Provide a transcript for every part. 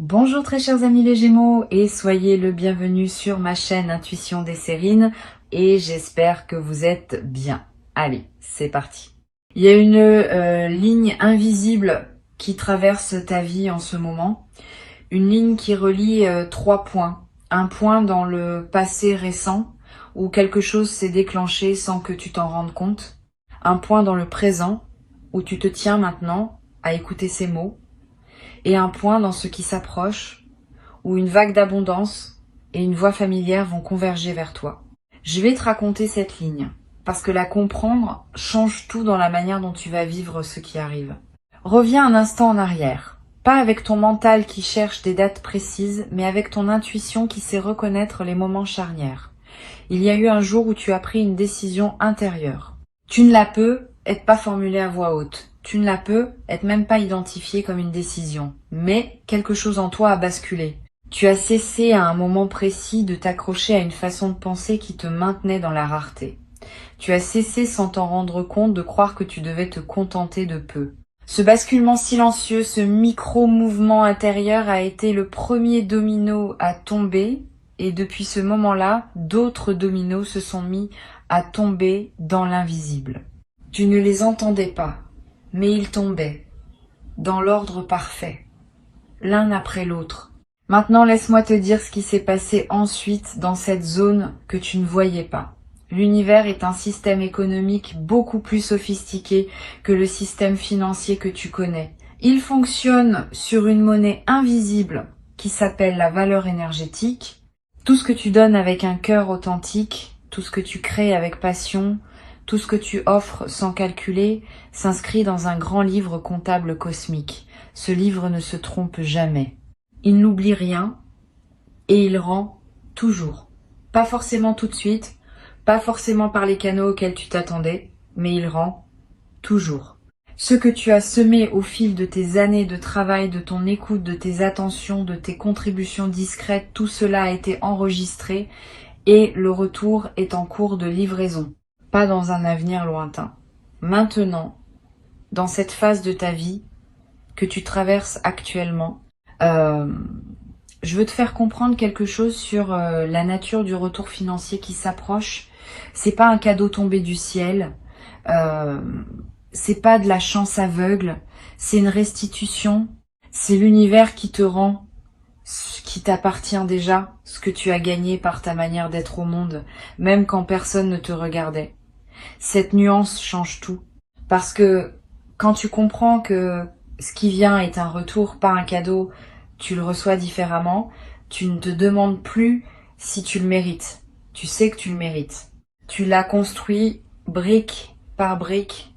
Bonjour très chers amis les Gémeaux et soyez le bienvenu sur ma chaîne Intuition des Sérines et j'espère que vous êtes bien. Allez, c'est parti. Il y a une ligne invisible qui traverse ta vie en ce moment, une ligne qui relie trois points. Un point dans le passé récent où quelque chose s'est déclenché sans que tu t'en rendes compte. Un point dans le présent où tu te tiens maintenant à écouter ces mots. Et un point dans ce qui s'approche, où une vague d'abondance et une voix familière vont converger vers toi. Je vais te raconter cette ligne, parce que la comprendre change tout dans la manière dont tu vas vivre ce qui arrive. Reviens un instant en arrière, pas avec ton mental qui cherche des dates précises, mais avec ton intuition qui sait reconnaître les moments charnières. Il y a eu un jour où tu as pris une décision intérieure. Tu ne la peux être pas formulée à voix haute. Tu ne la peux être même pas identifiée comme une décision. Mais quelque chose en toi a basculé. Tu as cessé à un moment précis de t'accrocher à une façon de penser qui te maintenait dans la rareté. Tu as cessé sans t'en rendre compte de croire que tu devais te contenter de peu. Ce basculement silencieux, ce micro-mouvement intérieur a été le premier domino à tomber et depuis ce moment-là, d'autres dominos se sont mis à tomber dans l'invisible. Tu ne les entendais pas, mais ils tombaient, dans l'ordre parfait, l'un après l'autre. Maintenant, laisse-moi te dire ce qui s'est passé ensuite dans cette zone que tu ne voyais pas. L'univers est un système économique beaucoup plus sophistiqué que le système financier que tu connais. Il fonctionne sur une monnaie invisible qui s'appelle la valeur énergétique. Tout ce que tu donnes avec un cœur authentique, tout ce que tu crées avec passion, tout ce que tu offres sans calculer, s'inscrit dans un grand livre comptable cosmique. Ce livre ne se trompe jamais. Il n'oublie rien et il rend toujours. Pas forcément tout de suite, pas forcément par les canaux auxquels tu t'attendais, mais il rend toujours. Ce que tu as semé au fil de tes années de travail, de ton écoute, de tes attentions, de tes contributions discrètes, tout cela a été enregistré et le retour est en cours de livraison. Pas dans un avenir lointain. Maintenant, dans cette phase de ta vie que tu traverses actuellement, je veux te faire comprendre quelque chose sur la nature du retour financier qui s'approche. C'est pas un cadeau tombé du ciel, c'est pas de la chance aveugle, c'est une restitution, c'est l'univers qui te rend ce qui t'appartient déjà, ce que tu as gagné par ta manière d'être au monde, même quand personne ne te regardait. Cette nuance change tout, parce que quand tu comprends que ce qui vient est un retour, pas un cadeau, tu le reçois différemment, tu ne te demandes plus si tu le mérites. Tu sais que tu le mérites. Tu l'as construit brique par brique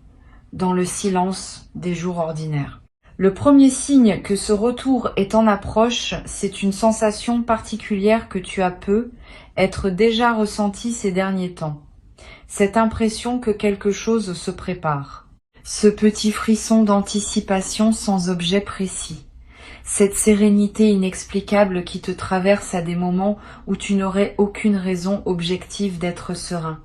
dans le silence des jours ordinaires. Le premier signe que ce retour est en approche, c'est une sensation particulière que tu as être déjà ressentie ces derniers temps. Cette impression que quelque chose se prépare. Ce petit frisson d'anticipation sans objet précis. Cette sérénité inexplicable qui te traverse à des moments où tu n'aurais aucune raison objective d'être serein.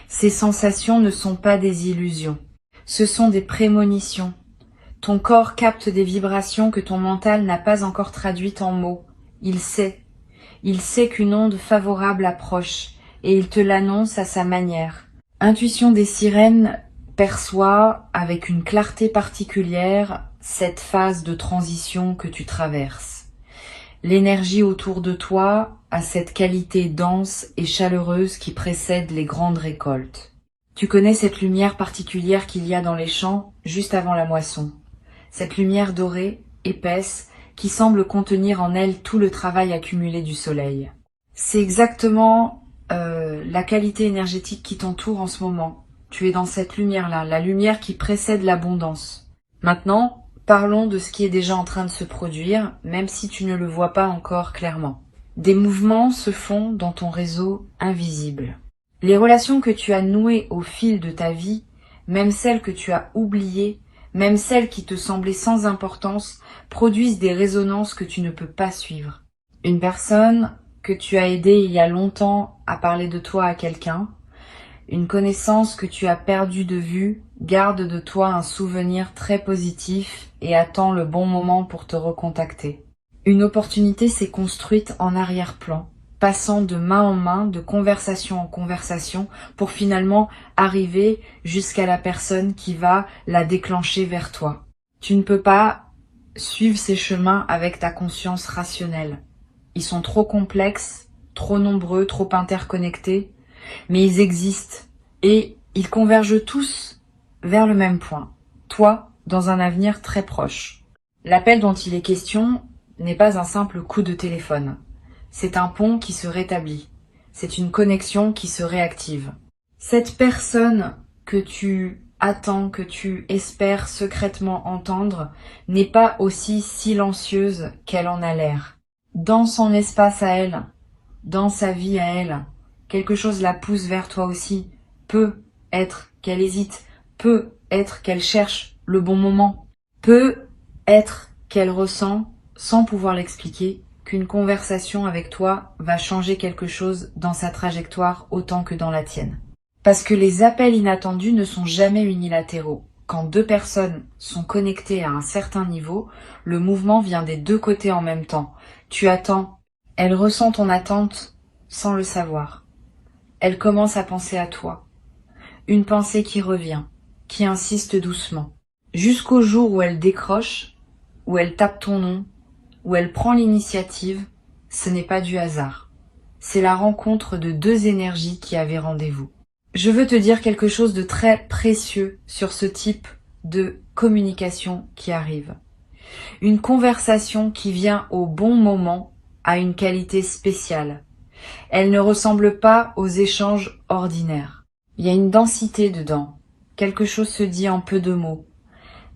Ces sensations ne sont pas des illusions. Ce sont des prémonitions. Ton corps capte des vibrations que ton mental n'a pas encore traduites en mots. Il sait. Il sait qu'une onde favorable approche et il te l'annonce à sa manière. Intuition des sirènes perçoit avec une clarté particulière cette phase de transition que tu traverses. L'énergie autour de toi a cette qualité dense et chaleureuse qui précède les grandes récoltes. Tu connais cette lumière particulière qu'il y a dans les champs juste avant la moisson. Cette lumière dorée, épaisse, qui semble contenir en elle tout le travail accumulé du soleil. C'est exactement la qualité énergétique qui t'entoure en ce moment. Tu es dans cette lumière-là, la lumière qui précède l'abondance. Maintenant, parlons de ce qui est déjà en train de se produire, même si tu ne le vois pas encore clairement. Des mouvements se font dans ton réseau invisible. Les relations que tu as nouées au fil de ta vie, même celles que tu as oubliées, même celles qui te semblaient sans importance, produisent des résonances que tu ne peux pas suivre. Une personne que tu as aidée il y a longtemps à parler de toi à quelqu'un, une connaissance que tu as perdue de vue, garde de toi un souvenir très positif et attend le bon moment pour te recontacter. Une opportunité s'est construite en arrière-plan, passant de main en main, de conversation en conversation, pour finalement arriver jusqu'à la personne qui va la déclencher vers toi. Tu ne peux pas suivre ces chemins avec ta conscience rationnelle. Ils sont trop complexes, trop nombreux, trop interconnectés, mais ils existent et ils convergent tous vers le même point, toi, dans un avenir très proche. L'appel dont il est question n'est pas un simple coup de téléphone. C'est un pont qui se rétablit. C'est une connexion qui se réactive. Cette personne que tu attends, que tu espères secrètement entendre, n'est pas aussi silencieuse qu'elle en a l'air. Dans son espace à elle, dans sa vie à elle, quelque chose la pousse vers toi aussi. Peut être qu'elle hésite, peut être qu'elle cherche le bon moment, peut être qu'elle ressent, sans pouvoir l'expliquer, qu'une conversation avec toi va changer quelque chose dans sa trajectoire autant que dans la tienne. Parce que les appels inattendus ne sont jamais unilatéraux. Quand deux personnes sont connectées à un certain niveau, le mouvement vient des deux côtés en même temps. Tu attends, elle ressent ton attente sans le savoir. Elle commence à penser à toi. Une pensée qui revient, qui insiste doucement. Jusqu'au jour où elle décroche, où elle tape ton nom, où elle prend l'initiative, ce n'est pas du hasard. C'est la rencontre de deux énergies qui avaient rendez-vous. Je veux te dire quelque chose de très précieux sur ce type de communication qui arrive. Une conversation qui vient au bon moment a une qualité spéciale. Elle ne ressemble pas aux échanges ordinaires. Il y a une densité dedans. Quelque chose se dit en peu de mots.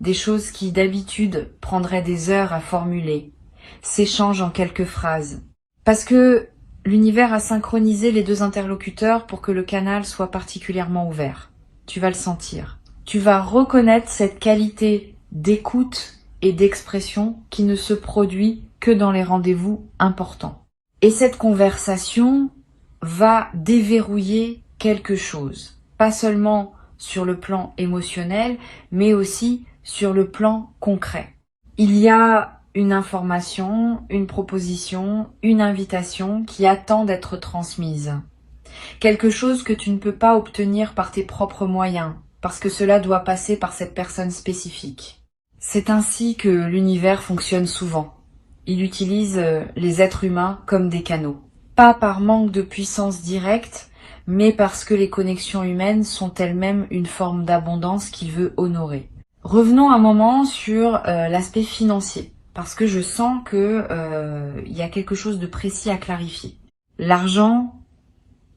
Des choses qui d'habitude prendraient des heures à formuler, s'échangent en quelques phrases. Parce que l'univers a synchronisé les deux interlocuteurs pour que le canal soit particulièrement ouvert. Tu vas le sentir. Tu vas reconnaître cette qualité d'écoute et d'expression qui ne se produit que dans les rendez-vous importants. Et cette conversation va déverrouiller quelque chose. Pas seulement sur le plan émotionnel, mais aussi sur le plan concret. Il y a une information, une proposition, une invitation qui attend d'être transmise. Quelque chose que tu ne peux pas obtenir par tes propres moyens, parce que cela doit passer par cette personne spécifique. C'est ainsi que l'univers fonctionne souvent. Il utilise les êtres humains comme des canaux. Pas par manque de puissance directe, mais parce que les connexions humaines sont elles-mêmes une forme d'abondance qu'il veut honorer. Revenons un moment sur l'aspect financier, parce que je sens que y a quelque chose de précis à clarifier. L'argent,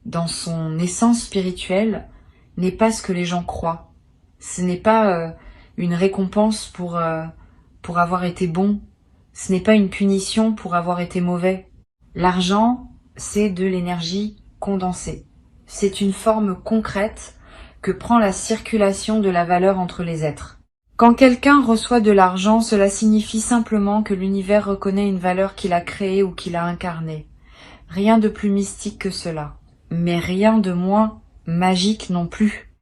dans son essence spirituelle, n'est pas ce que les gens croient. Ce n'est pas une récompense pour avoir été bon. Ce n'est pas une punition pour avoir été mauvais. L'argent, c'est de l'énergie condensée. C'est une forme concrète que prend la circulation de la valeur entre les êtres. Quand quelqu'un reçoit de l'argent, cela signifie simplement que l'univers reconnaît une valeur qu'il a créée ou qu'il a incarnée. Rien de plus mystique que cela, mais rien de moins magique non plus.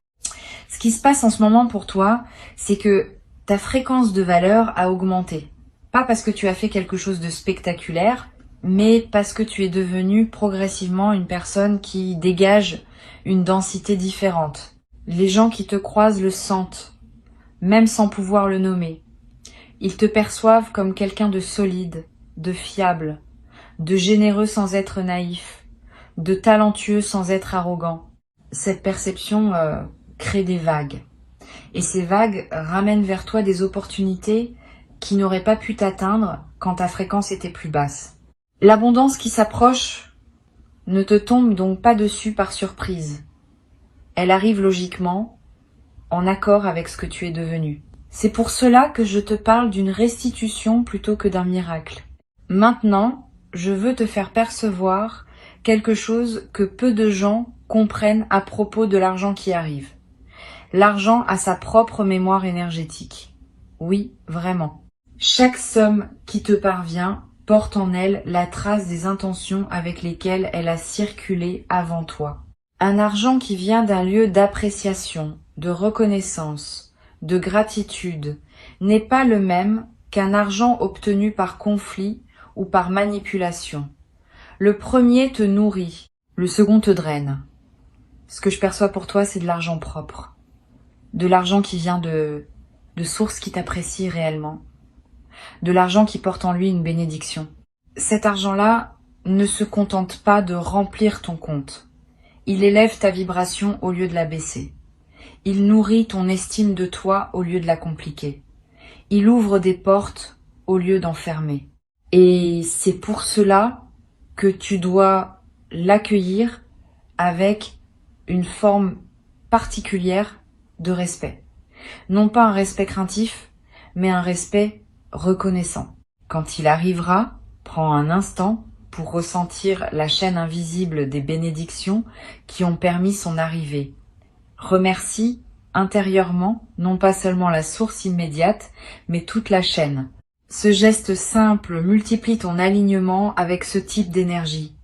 Ce qui se passe en ce moment pour toi, c'est que ta fréquence de valeur a augmenté. Pas parce que tu as fait quelque chose de spectaculaire, mais parce que tu es devenu progressivement une personne qui dégage une densité différente. Les gens qui te croisent le sentent, même sans pouvoir le nommer. Ils te perçoivent comme quelqu'un de solide, de fiable, de généreux sans être naïf, de talentueux sans être arrogant. Cette perception crée des vagues. Et ces vagues ramènent vers toi des opportunités qui n'auraient pas pu t'atteindre quand ta fréquence était plus basse. L'abondance qui s'approche ne te tombe donc pas dessus par surprise. Elle arrive logiquement, en accord avec ce que tu es devenu. C'est pour cela que je te parle d'une restitution plutôt que d'un miracle. Maintenant, je veux te faire percevoir quelque chose que peu de gens comprennent à propos de l'argent qui arrive. L'argent a sa propre mémoire énergétique. Oui, vraiment. Chaque somme qui te parvient porte en elle la trace des intentions avec lesquelles elle a circulé avant toi. Un argent qui vient d'un lieu d'appréciation, de reconnaissance, de gratitude, n'est pas le même qu'un argent obtenu par conflit ou par manipulation. Le premier te nourrit, le second te draine. Ce que je perçois pour toi, c'est de l'argent propre. De l'argent qui vient de sources qui t'apprécient réellement. De l'argent qui porte en lui une bénédiction. Cet argent-là ne se contente pas de remplir ton compte. Il élève ta vibration au lieu de la baisser. Il nourrit ton estime de toi au lieu de la compliquer. Il ouvre des portes au lieu d'en fermer. Et c'est pour cela que tu dois l'accueillir avec une forme particulière de respect. Non pas un respect craintif, mais un respect reconnaissant. Quand il arrivera, prends un instant pour ressentir la chaîne invisible des bénédictions qui ont permis son arrivée. Remercie intérieurement, non pas seulement la source immédiate, mais toute la chaîne. Ce geste simple multiplie ton alignement avec ce type d'énergie.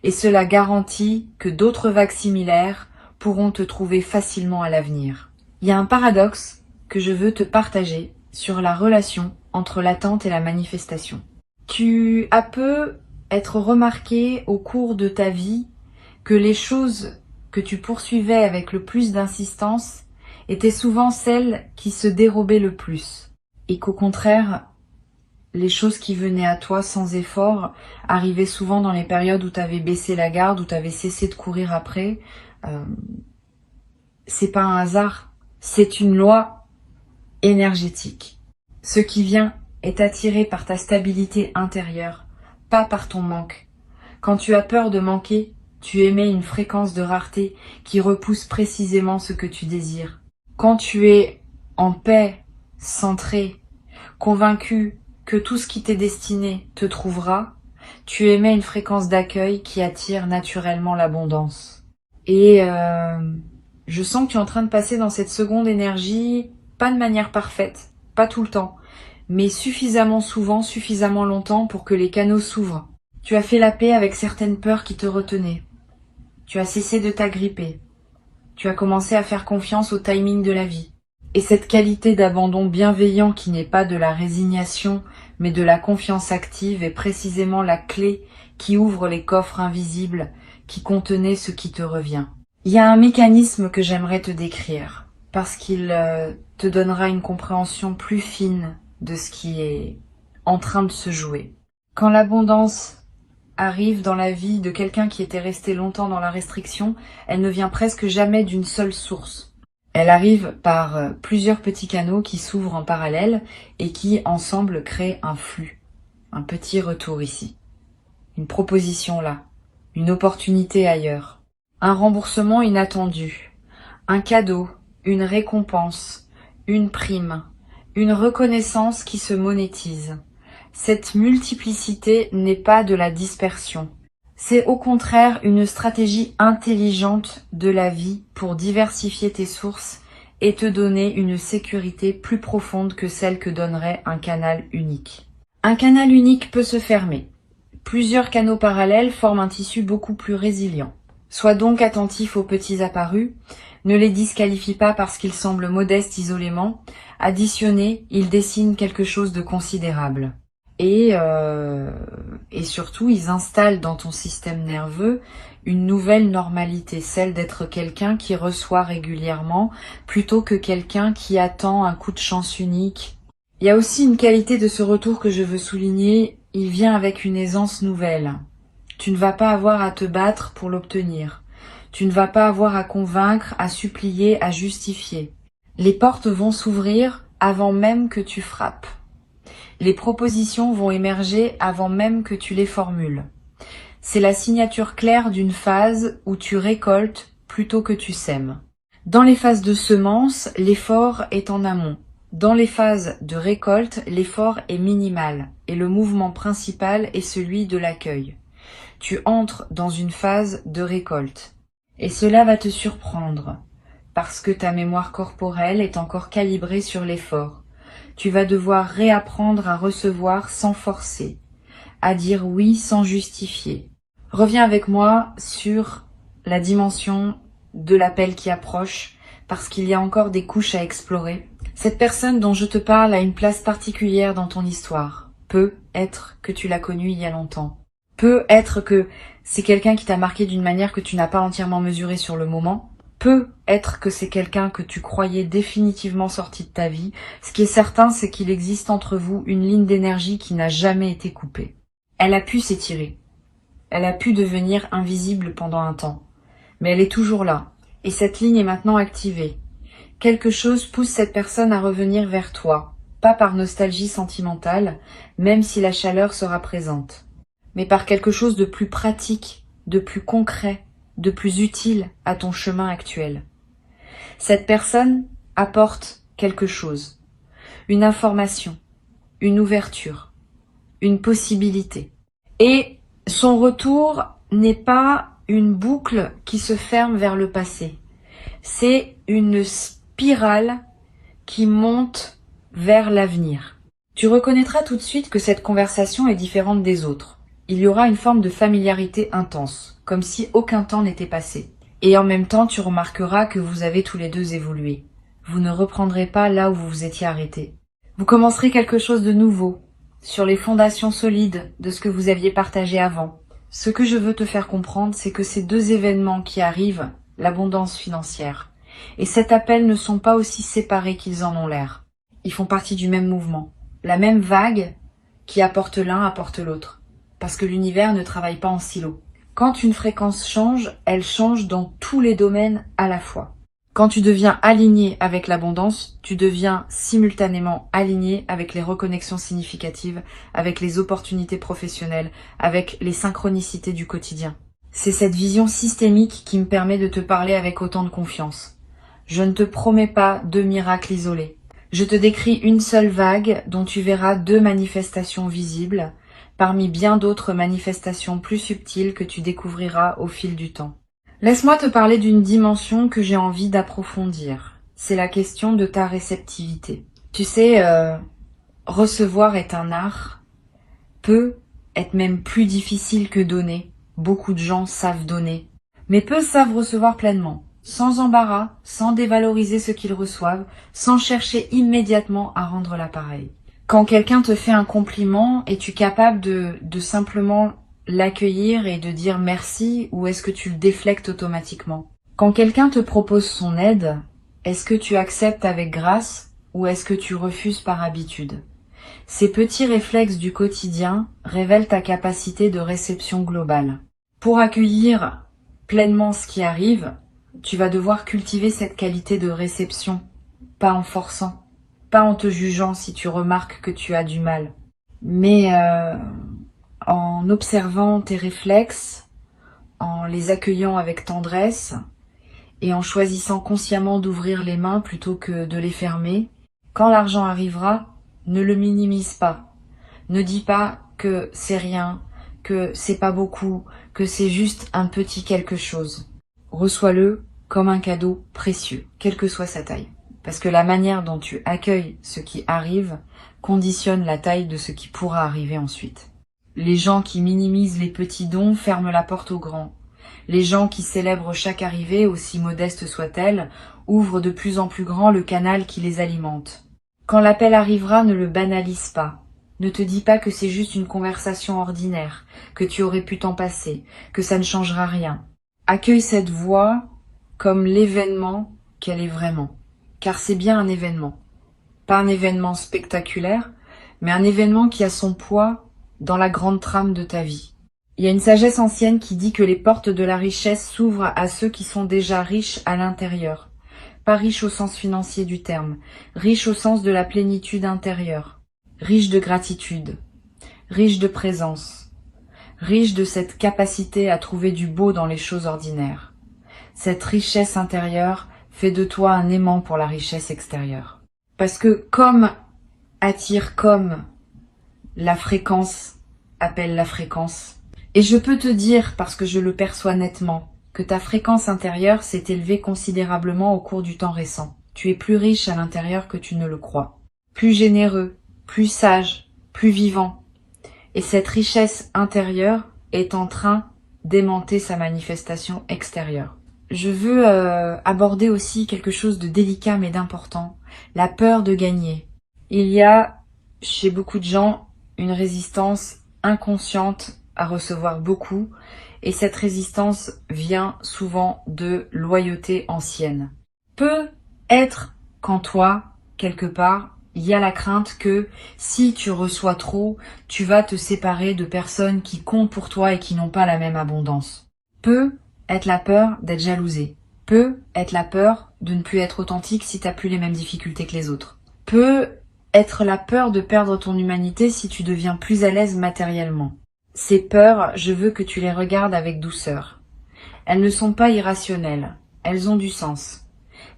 Et cela garantit que d'autres vagues similaires pourront te trouver facilement à l'avenir. Il y a un paradoxe que je veux te partager sur la relation entre l'attente et la manifestation. Tu as peu être remarqué au cours de ta vie que les choses que tu poursuivais avec le plus d'insistance étaient souvent celles qui se dérobaient le plus, et qu'au contraire, les choses qui venaient à toi sans effort arrivaient souvent dans les périodes où tu avais baissé la garde, où tu avais cessé de courir après. C'est pas un hasard, c'est une loi énergétique. Ce qui vient est attiré par ta stabilité intérieure, pas par ton manque. Quand tu as peur de manquer, tu émets une fréquence de rareté qui repousse précisément ce que tu désires. Quand tu es en paix, centré, convaincu que tout ce qui t'est destiné te trouvera, tu émets une fréquence d'accueil qui attire naturellement l'abondance. Et je sens que tu es en train de passer dans cette seconde énergie, pas de manière parfaite, pas tout le temps, mais suffisamment souvent, suffisamment longtemps pour que les canaux s'ouvrent. Tu as fait la paix avec certaines peurs qui te retenaient. Tu as cessé de t'agripper. Tu as commencé à faire confiance au timing de la vie. Et cette qualité d'abandon bienveillant qui n'est pas de la résignation, mais de la confiance active est précisément la clé qui ouvre les coffres invisibles qui contenaient ce qui te revient. Il y a un mécanisme que j'aimerais te décrire, parce qu'il te donnera une compréhension plus fine de ce qui est en train de se jouer. Quand l'abondance arrive dans la vie de quelqu'un qui était resté longtemps dans la restriction, elle ne vient presque jamais d'une seule source. Elle arrive par plusieurs petits canaux qui s'ouvrent en parallèle et qui, ensemble, créent un flux. Un petit retour ici. Une proposition là. Une opportunité ailleurs. Un remboursement inattendu. Un cadeau. Une récompense. Une prime. Une reconnaissance qui se monétise. Cette multiplicité n'est pas de la dispersion. C'est au contraire une stratégie intelligente de la vie pour diversifier tes sources et te donner une sécurité plus profonde que celle que donnerait un canal unique. Un canal unique peut se fermer. Plusieurs canaux parallèles forment un tissu beaucoup plus résilient. Sois donc attentif aux petits apparus, ne les disqualifie pas parce qu'ils semblent modestes isolément, additionnés, ils dessinent quelque chose de considérable. Et surtout, ils installent dans ton système nerveux une nouvelle normalité, celle d'être quelqu'un qui reçoit régulièrement plutôt que quelqu'un qui attend un coup de chance unique. Il y a aussi une qualité de ce retour que je veux souligner, il vient avec une aisance nouvelle. Tu ne vas pas avoir à te battre pour l'obtenir. Tu ne vas pas avoir à convaincre, à supplier, à justifier. Les portes vont s'ouvrir avant même que tu frappes. Les propositions vont émerger avant même que tu les formules. C'est la signature claire d'une phase où tu récoltes plutôt que tu sèmes. Dans les phases de semence, l'effort est en amont. Dans les phases de récolte, l'effort est minimal et le mouvement principal est celui de l'accueil. Tu entres dans une phase de récolte et cela va te surprendre parce que ta mémoire corporelle est encore calibrée sur l'effort. Tu vas devoir réapprendre à recevoir sans forcer, à dire oui sans justifier. Reviens avec moi sur la dimension de l'appel qui approche, parce qu'il y a encore des couches à explorer. Cette personne dont je te parle a une place particulière dans ton histoire. Peu être que tu l'as connu il y a longtemps. Peut être que c'est quelqu'un qui t'a marqué d'une manière que tu n'as pas entièrement mesurée sur le moment. Peut être que c'est quelqu'un que tu croyais définitivement sorti de ta vie. Ce qui est certain, c'est qu'il existe entre vous une ligne d'énergie qui n'a jamais été coupée. Elle a pu s'étirer. Elle a pu devenir invisible pendant un temps. Mais elle est toujours là. Et cette ligne est maintenant activée. Quelque chose pousse cette personne à revenir vers toi. Pas par nostalgie sentimentale, même si la chaleur sera présente. Mais par quelque chose de plus pratique, de plus concret, de plus utile à ton chemin actuel. Cette personne apporte quelque chose, une information, une ouverture, une possibilité. Et son retour n'est pas une boucle qui se ferme vers le passé. C'est une spirale qui monte vers l'avenir. Tu reconnaîtras tout de suite que cette conversation est différente des autres. Il y aura une forme de familiarité intense, comme si aucun temps n'était passé. Et en même temps, tu remarqueras que vous avez tous les deux évolué. Vous ne reprendrez pas là où vous vous étiez arrêté. Vous commencerez quelque chose de nouveau, sur les fondations solides de ce que vous aviez partagé avant. Ce que je veux te faire comprendre, c'est que ces deux événements qui arrivent, l'abondance financière, et cet appel ne sont pas aussi séparés qu'ils en ont l'air. Ils font partie du même mouvement. La même vague qui apporte l'un apporte l'autre. Parce que l'univers ne travaille pas en silo. Quand une fréquence change, elle change dans tous les domaines à la fois. Quand tu deviens aligné avec l'abondance, tu deviens simultanément aligné avec les reconnexions significatives, avec les opportunités professionnelles, avec les synchronicités du quotidien. C'est cette vision systémique qui me permet de te parler avec autant de confiance. Je ne te promets pas deux miracles isolés. Je te décris une seule vague dont tu verras deux manifestations visibles, parmi bien d'autres manifestations plus subtiles que tu découvriras au fil du temps. Laisse-moi te parler d'une dimension que j'ai envie d'approfondir. C'est la question de ta réceptivité. Tu sais, recevoir est un art, peut être même plus difficile que donner. Beaucoup de gens savent donner, mais peu savent recevoir pleinement, sans embarras, sans dévaloriser ce qu'ils reçoivent, sans chercher immédiatement à rendre l'appareil. Quand quelqu'un te fait un compliment, es-tu capable de simplement l'accueillir et de dire merci, ou est-ce que tu le déflectes automatiquement? Quand quelqu'un te propose son aide, est-ce que tu acceptes avec grâce ou est-ce que tu refuses par habitude? Ces petits réflexes du quotidien révèlent ta capacité de réception globale. Pour accueillir pleinement ce qui arrive, tu vas devoir cultiver cette qualité de réception, pas en forçant. Pas en te jugeant si tu remarques que tu as du mal, mais en observant tes réflexes, en les accueillant avec tendresse et en choisissant consciemment d'ouvrir les mains plutôt que de les fermer. Quand l'argent arrivera, ne le minimise pas. Ne dis pas que c'est rien, que c'est pas beaucoup, que c'est juste un petit quelque chose. Reçois-le comme un cadeau précieux, quelle que soit sa taille. Parce que la manière dont tu accueilles ce qui arrive conditionne la taille de ce qui pourra arriver ensuite. Les gens qui minimisent les petits dons ferment la porte aux grands. Les gens qui célèbrent chaque arrivée, aussi modeste soit-elle, ouvrent de plus en plus grand le canal qui les alimente. Quand l'appel arrivera, ne le banalise pas. Ne te dis pas que c'est juste une conversation ordinaire, que tu aurais pu t'en passer, que ça ne changera rien. Accueille cette voix comme l'événement qu'elle est vraiment. Car c'est bien un événement. Pas un événement spectaculaire, mais un événement qui a son poids dans la grande trame de ta vie. Il y a une sagesse ancienne qui dit que les portes de la richesse s'ouvrent à ceux qui sont déjà riches à l'intérieur. Pas riches au sens financier du terme, riches au sens de la plénitude intérieure, riches de gratitude, riches de présence, riches de cette capacité à trouver du beau dans les choses ordinaires. Cette richesse intérieure fait de toi un aimant pour la richesse extérieure. Parce que comme attire comme, la fréquence appelle la fréquence. Et je peux te dire, parce que je le perçois nettement, que ta fréquence intérieure s'est élevée considérablement au cours du temps récent. Tu es plus riche à l'intérieur que tu ne le crois. Plus généreux, plus sage, plus vivant. Et cette richesse intérieure est en train d'aimanter sa manifestation extérieure. Je veux aborder aussi quelque chose de délicat mais d'important, la peur de gagner. Il y a chez beaucoup de gens une résistance inconsciente à recevoir beaucoup, et cette résistance vient souvent de loyauté ancienne. Peut être qu'en toi, quelque part, il y a la crainte que si tu reçois trop, tu vas te séparer de personnes qui comptent pour toi et qui n'ont pas la même abondance. Peut être la peur d'être jalousé. Peut être la peur de ne plus être authentique si tu n'as plus les mêmes difficultés que les autres. Peut être la peur de perdre ton humanité si tu deviens plus à l'aise matériellement. Ces peurs, je veux que tu les regardes avec douceur. Elles ne sont pas irrationnelles, elles ont du sens.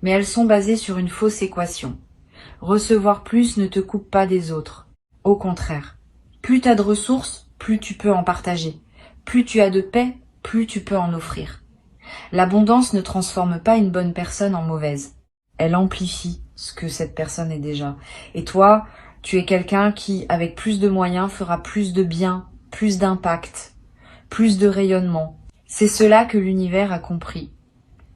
Mais elles sont basées sur une fausse équation. Recevoir plus ne te coupe pas des autres. Au contraire, plus tu as de ressources, plus tu peux en partager. Plus tu as de paix, plus tu peux en offrir. L'abondance ne transforme pas une bonne personne en mauvaise. Elle amplifie ce que cette personne est déjà. Et toi, tu es quelqu'un qui, avec plus de moyens, fera plus de bien, plus d'impact, plus de rayonnement. C'est cela que l'univers a compris.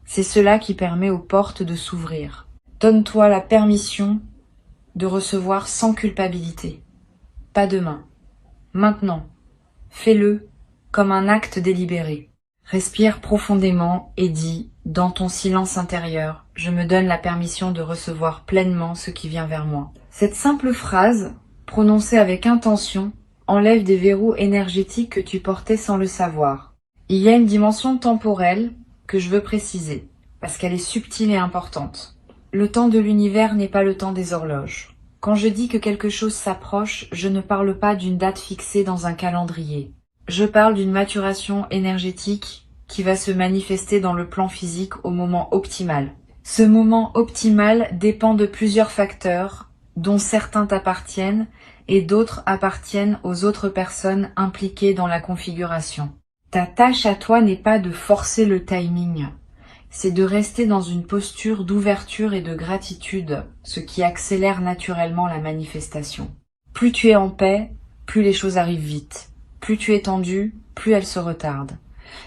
C'est cela qui permet aux portes de s'ouvrir. Donne-toi la permission de recevoir sans culpabilité. Pas demain. Maintenant. Fais-le comme un acte délibéré. Respire profondément et dis, dans ton silence intérieur, je me donne la permission de recevoir pleinement ce qui vient vers moi. Cette simple phrase, prononcée avec intention, enlève des verrous énergétiques que tu portais sans le savoir. Il y a une dimension temporelle que je veux préciser, parce qu'elle est subtile et importante. Le temps de l'univers n'est pas le temps des horloges. Quand je dis que quelque chose s'approche, je ne parle pas d'une date fixée dans un calendrier. Je parle d'une maturation énergétique qui va se manifester dans le plan physique au moment optimal. Ce moment optimal dépend de plusieurs facteurs, dont certains t'appartiennent et d'autres appartiennent aux autres personnes impliquées dans la configuration. Ta tâche à toi n'est pas de forcer le timing, c'est de rester dans une posture d'ouverture et de gratitude, ce qui accélère naturellement la manifestation. Plus tu es en paix, plus les choses arrivent vite. Plus tu es tendu, plus elles se retardent.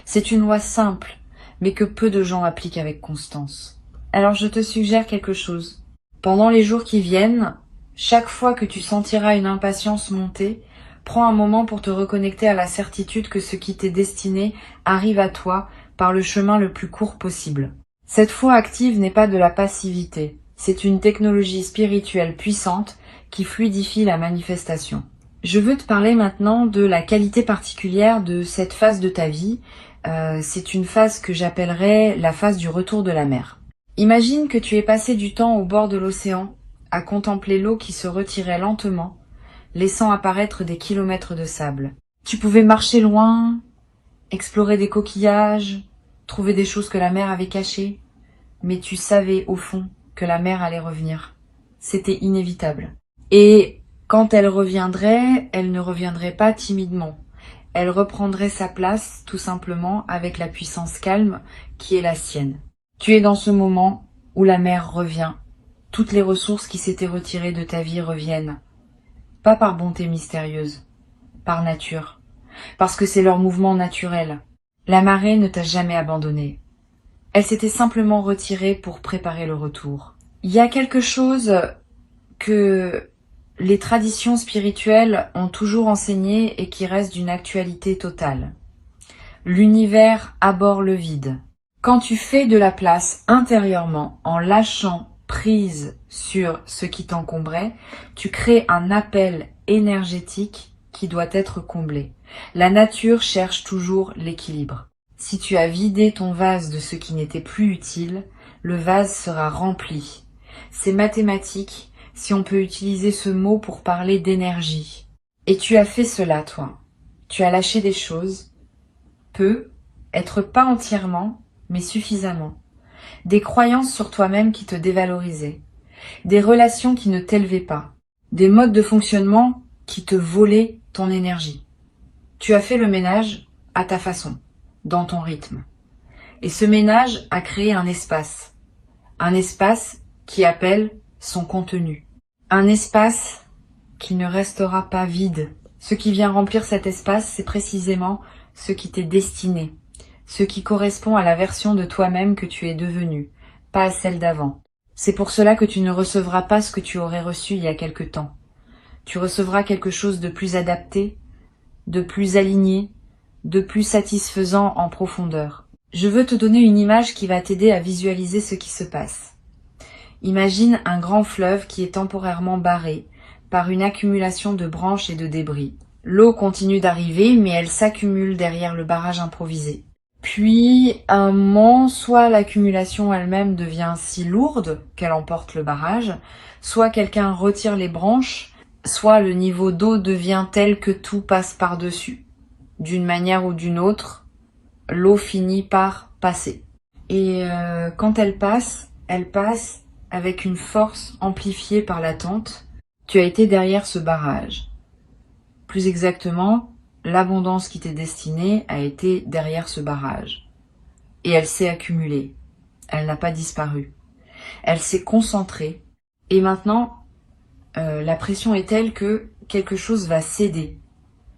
C'est une loi simple, mais que peu de gens appliquent avec constance. Alors je te suggère quelque chose. Pendant les jours qui viennent, chaque fois que tu sentiras une impatience monter, prends un moment pour te reconnecter à la certitude que ce qui t'est destiné arrive à toi par le chemin le plus court possible. Cette foi active n'est pas de la passivité, c'est une technologie spirituelle puissante qui fluidifie la manifestation. Je veux te parler maintenant de la qualité particulière de cette phase de ta vie. C'est une phase que j'appellerais la phase du retour de la mer. Imagine que tu aies passé du temps au bord de l'océan, à contempler l'eau qui se retirait lentement, laissant apparaître des kilomètres de sable. Tu pouvais marcher loin, explorer des coquillages, trouver des choses que la mer avait cachées, mais tu savais au fond que la mer allait revenir. C'était inévitable. Et quand elle reviendrait, elle ne reviendrait pas timidement. Elle reprendrait sa place, tout simplement, avec la puissance calme qui est la sienne. Tu es dans ce moment où la mer revient. Toutes les ressources qui s'étaient retirées de ta vie reviennent. Pas par bonté mystérieuse, par nature. Parce que c'est leur mouvement naturel. La marée ne t'a jamais abandonné. Elle s'était simplement retirée pour préparer le retour. Il y a quelque chose que les traditions spirituelles ont toujours enseigné et qui reste d'une actualité totale. L'univers abhorre le vide. Quand tu fais de la place intérieurement en lâchant prise sur ce qui t'encombrait, tu crées un appel énergétique qui doit être comblé. La nature cherche toujours l'équilibre. Si tu as vidé ton vase de ce qui n'était plus utile, le vase sera rempli. C'est mathématique si on peut utiliser ce mot pour parler d'énergie. Et tu as fait cela, toi. Tu as lâché des choses, peu, être pas entièrement, mais suffisamment. Des croyances sur toi-même qui te dévalorisaient, des relations qui ne t'élevaient pas, des modes de fonctionnement qui te volaient ton énergie. Tu as fait le ménage à ta façon, dans ton rythme. Et ce ménage a créé un espace qui appelle son contenu. Un espace qui ne restera pas vide. Ce qui vient remplir cet espace, c'est précisément ce qui t'est destiné, ce qui correspond à la version de toi-même que tu es devenu, pas à celle d'avant. C'est pour cela que tu ne recevras pas ce que tu aurais reçu il y a quelque temps. Tu recevras quelque chose de plus adapté, de plus aligné, de plus satisfaisant en profondeur. Je veux te donner une image qui va t'aider à visualiser ce qui se passe. Imagine un grand fleuve qui est temporairement barré par une accumulation de branches et de débris. L'eau continue d'arriver, mais elle s'accumule derrière le barrage improvisé. Puis, à un moment, soit l'accumulation elle-même devient si lourde qu'elle emporte le barrage, soit quelqu'un retire les branches, soit le niveau d'eau devient tel que tout passe par-dessus. D'une manière ou d'une autre, l'eau finit par passer. Et quand elle passe avec une force amplifiée par l'attente. Tu as été derrière ce barrage. Plus exactement, l'abondance qui t'est destinée a été derrière ce barrage. Et elle s'est accumulée. Elle n'a pas disparu. Elle s'est concentrée. Et maintenant, la pression est telle que quelque chose va céder.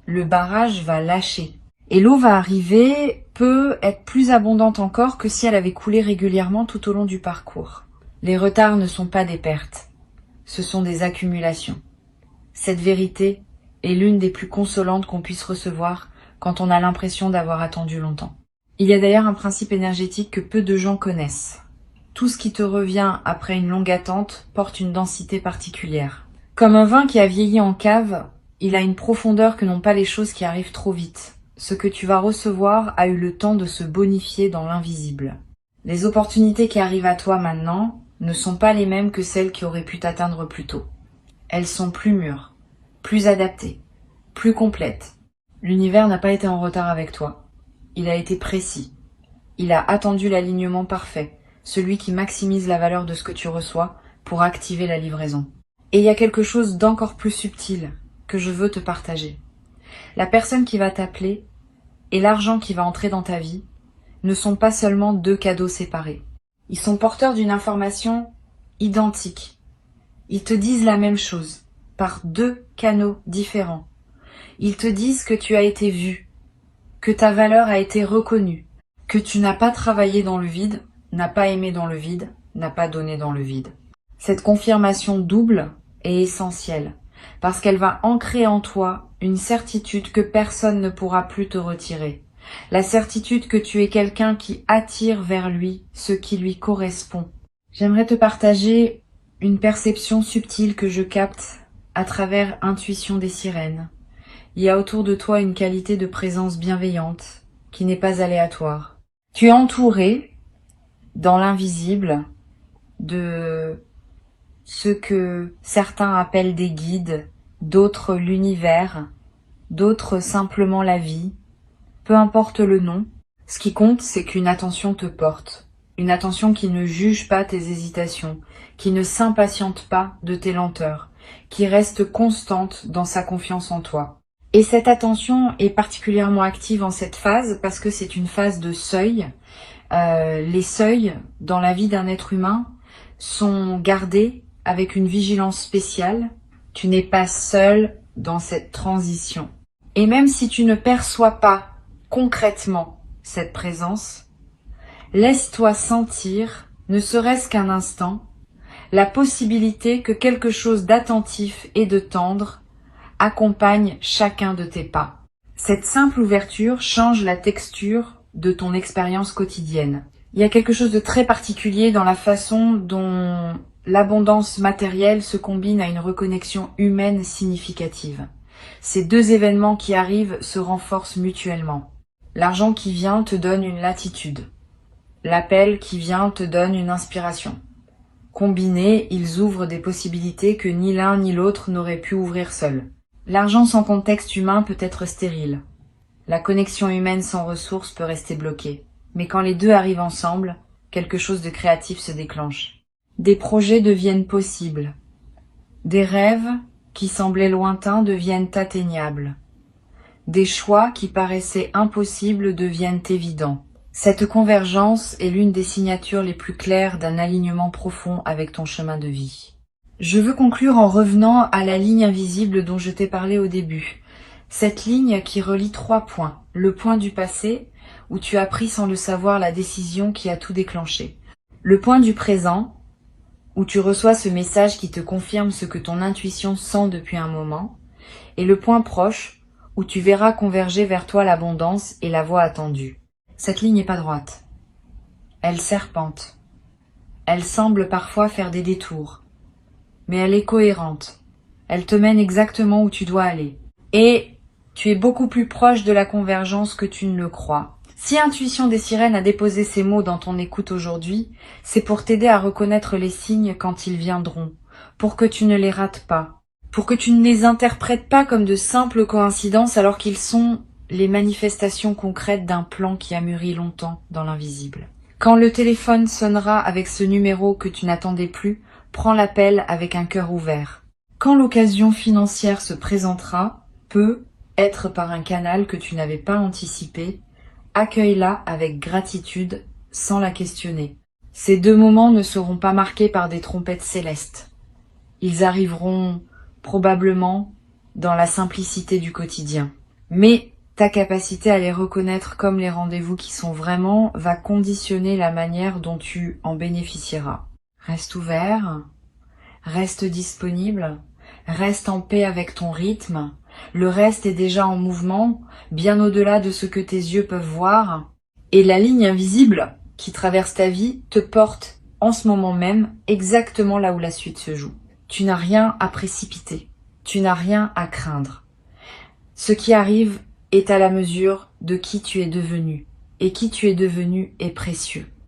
Le barrage va lâcher. Et l'eau va arriver, peut être plus abondante encore que si elle avait coulé régulièrement tout au long du parcours. Les retards ne sont pas des pertes, ce sont des accumulations. Cette vérité est l'une des plus consolantes qu'on puisse recevoir quand on a l'impression d'avoir attendu longtemps. Il y a d'ailleurs un principe énergétique que peu de gens connaissent. Tout ce qui te revient après une longue attente porte une densité particulière. Comme un vin qui a vieilli en cave, il a une profondeur que n'ont pas les choses qui arrivent trop vite. Ce que tu vas recevoir a eu le temps de se bonifier dans l'invisible. Les opportunités qui arrivent à toi maintenant ne sont pas les mêmes que celles qui auraient pu t'atteindre plus tôt. Elles sont plus mûres, plus adaptées, plus complètes. L'univers n'a pas été en retard avec toi. Il a été précis. Il a attendu l'alignement parfait, celui qui maximise la valeur de ce que tu reçois pour activer la livraison. Et il y a quelque chose d'encore plus subtil que je veux te partager. La personne qui va t'appeler et l'argent qui va entrer dans ta vie ne sont pas seulement deux cadeaux séparés. Ils sont porteurs d'une information identique. Ils te disent la même chose, par deux canaux différents. Ils te disent que tu as été vu, que ta valeur a été reconnue, que tu n'as pas travaillé dans le vide, n'as pas aimé dans le vide, n'as pas donné dans le vide. Cette confirmation double est essentielle, parce qu'elle va ancrer en toi une certitude que personne ne pourra plus te retirer. La certitude que tu es quelqu'un qui attire vers lui ce qui lui correspond. J'aimerais te partager une perception subtile que je capte à travers Intuition des sirènes. Il y a autour de toi une qualité de présence bienveillante qui n'est pas aléatoire. Tu es entouré, dans l'invisible, de ce que certains appellent des guides, d'autres l'univers, d'autres simplement la vie. Peu importe le nom, ce qui compte, c'est qu'une attention te porte. Une attention qui ne juge pas tes hésitations, qui ne s'impatiente pas de tes lenteurs, qui reste constante dans sa confiance en toi. Et cette attention est particulièrement active en cette phase parce que c'est une phase de seuil. Les seuils dans la vie d'un être humain sont gardés avec une vigilance spéciale. Tu n'es pas seul dans cette transition. Et même si tu ne perçois pas concrètement cette présence, laisse-toi sentir, ne serait-ce qu'un instant, la possibilité que quelque chose d'attentif et de tendre accompagne chacun de tes pas. Cette simple ouverture change la texture de ton expérience quotidienne. Il y a quelque chose de très particulier dans la façon dont l'abondance matérielle se combine à une reconnexion humaine significative. Ces deux événements qui arrivent se renforcent mutuellement. L'argent qui vient te donne une latitude. L'appel qui vient te donne une inspiration. Combinés, ils ouvrent des possibilités que ni l'un ni l'autre n'aurait pu ouvrir seul. L'argent sans contexte humain peut être stérile. La connexion humaine sans ressources peut rester bloquée. Mais quand les deux arrivent ensemble, quelque chose de créatif se déclenche. Des projets deviennent possibles. Des rêves qui semblaient lointains deviennent atteignables. Des choix qui paraissaient impossibles deviennent évidents. Cette convergence est l'une des signatures les plus claires d'un alignement profond avec ton chemin de vie. Je veux conclure en revenant à la ligne invisible dont je t'ai parlé au début. Cette ligne qui relie 3 points. Le point du passé, où tu as pris sans le savoir la décision qui a tout déclenché. Le point du présent, où tu reçois ce message qui te confirme ce que ton intuition sent depuis un moment, et le point proche, où tu verras converger vers toi l'abondance et la voie attendue. Cette ligne n'est pas droite. Elle serpente. Elle semble parfois faire des détours. Mais elle est cohérente. Elle te mène exactement où tu dois aller. Et tu es beaucoup plus proche de la convergence que tu ne le crois. Si Intuition des Sirènes a déposé ces mots dans ton écoute aujourd'hui, c'est pour t'aider à reconnaître les signes quand ils viendront, pour que tu ne les rates pas, pour que tu ne les interprètes pas comme de simples coïncidences alors qu'ils sont les manifestations concrètes d'un plan qui a mûri longtemps dans l'invisible. Quand le téléphone sonnera avec ce numéro que tu n'attendais plus, prends l'appel avec un cœur ouvert. Quand l'occasion financière se présentera, peut être par un canal que tu n'avais pas anticipé, accueille-la avec gratitude sans la questionner. Ces deux moments ne seront pas marqués par des trompettes célestes. Ils arriveront probablement dans la simplicité du quotidien. Mais ta capacité à les reconnaître comme les rendez-vous qui sont vraiment va conditionner la manière dont tu en bénéficieras. Reste ouvert, reste disponible, reste en paix avec ton rythme. Le reste est déjà en mouvement, bien au-delà de ce que tes yeux peuvent voir. Et la ligne invisible qui traverse ta vie te porte en ce moment même exactement là où la suite se joue. Tu n'as rien à précipiter, tu n'as rien à craindre. Ce qui arrive est à la mesure de qui tu es devenu, et qui tu es devenu est précieux.